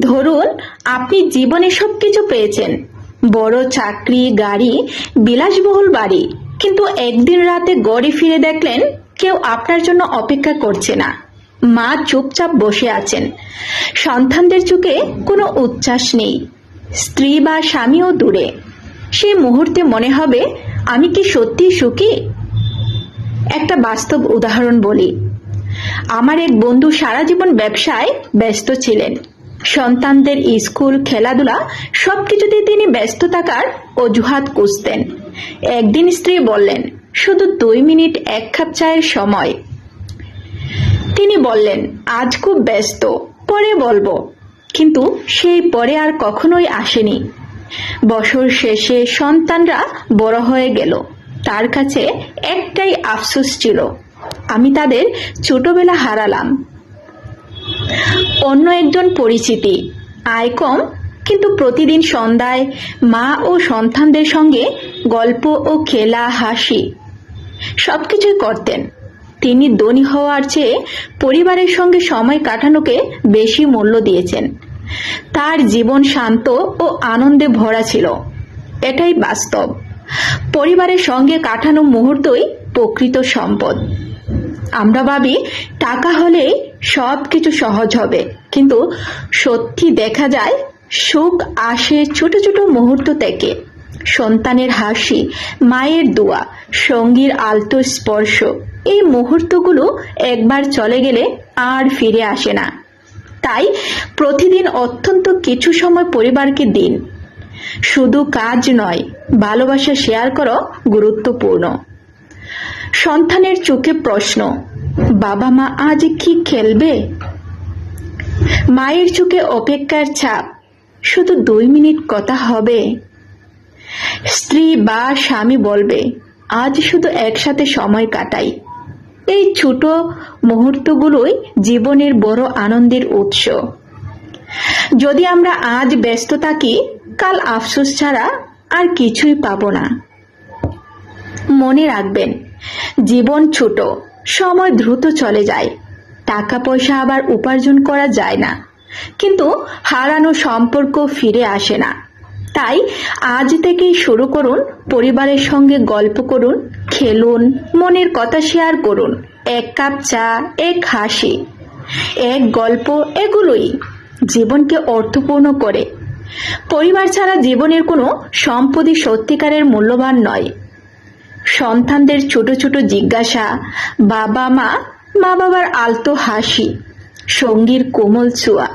ধরুন আপনি জীবনে সবকিছু পেয়েছেন, বড় চাকরি, গাড়ি, বিলাসবহুল বাড়ি, কিন্তু একদিন রাতে গড়ে ফিরে দেখলেন কেউ আপনার জন্য অপেক্ষা করছে না। মা চুপচাপ বসে আছেন, সন্তানদের চোখে কোনো উচ্ছ্বাস নেই, স্ত্রী বা স্বামীও দূরে। সেই মুহূর্তে মনে হবে, আমি কি সত্যি সুখী? একটা বাস্তব উদাহরণ বলি। আমার এক বন্ধু সারা জীবন ব্যবসায় ব্যস্ত ছিলেন। সন্তানদের স্কুল, খেলাধুলা সবকিছুতে তিনি ব্যস্ত থাকার অজুহাত খুঁজতেন। একদিন স্ত্রী বললেন, শুধু 2 মিনিট এক কাপ চায়ের সময়। তিনি বললেন, আজ খুব ব্যস্ত, পরে বলবো। কিন্তু সেই পরে আর কখনোই আসেনি। বছর শেষে সন্তানরা বড় হয়ে গেল। তার কাছে একটাই আফসোস ছিল, আমি তাদের ছোটবেলা হারালাম। অন্য একজন পরিচিতি, আয় কম, কিন্তু প্রতিদিন সন্ধ্যায় মা ও সন্তানদের সঙ্গে গল্প ও খেলা, হাসি সবকিছুই করতেন। তিনি ধনী হওয়ার চেয়ে পরিবারের সঙ্গে সময় কাটানোকে বেশি মূল্য দিয়েছেন। তার জীবন শান্ত ও আনন্দে ভরা ছিল। এটাই বাস্তব। পরিবারের সঙ্গে কাটানো মুহূর্তই প্রকৃত সম্পদ। আমরা ভাবি টাকা হলেই সবকিছু সহজ হবে, কিন্তু সত্যি দেখা যায় সুখ আসে ছোট ছোট মুহূর্ত থেকে। সন্তানের হাসি, মায়ের দোয়া, সঙ্গীর আলতো স্পর্শ, এই মুহূর্তগুলো একবার চলে গেলে আর ফিরে আসে না। তাই প্রতিদিন অত্যন্ত কিছু সময় পরিবারকে দিন। শুধু কাজ নয়, ভালোবাসা শেয়ার করো গুরুত্বপূর্ণ। সন্তানের চোখে প্রশ্ন, বাবা মা আজ কি খেলবে? মায়ের চোখে অপেক্ষার ছাপ, শুধু 2 মিনিট কথা হবে। স্ত্রী বা স্বামী বলবে, আজ শুধু একসাথে সময় কাটাই। এই ছোট মুহূর্তগুলোই জীবনের বড় আনন্দের উৎস। যদি আমরা আজ ব্যস্ত থাকি, কাল আফসোস ছাড়া আর কিছুই পাবো না। মনে রাখবেন, জীবন ছোট, সময় দ্রুত চলে যায়। টাকা পয়সা আবার উপার্জন করা যায় না, কিন্তু হারানো সম্পর্ক ফিরে আসে না। তাই আজ থেকেই শুরু করুন। পরিবারের সঙ্গে গল্প করুন, খেলুন, মনের কথা শেয়ার করুন। 1 কাপ চা, 1 হাসি, 1 গল্প, এগুলোই জীবনকে অর্থপূর্ণ করে। পরিবার ছাড়া জীবনের কোনো সম্পদই সত্যিকারের মূল্যবান নয়। সন্তানদের ছোট ছোট জিজ্ঞাসা, মা বাবার আলতো হাসি, সঙ্গীর কোমল ছোঁয়া,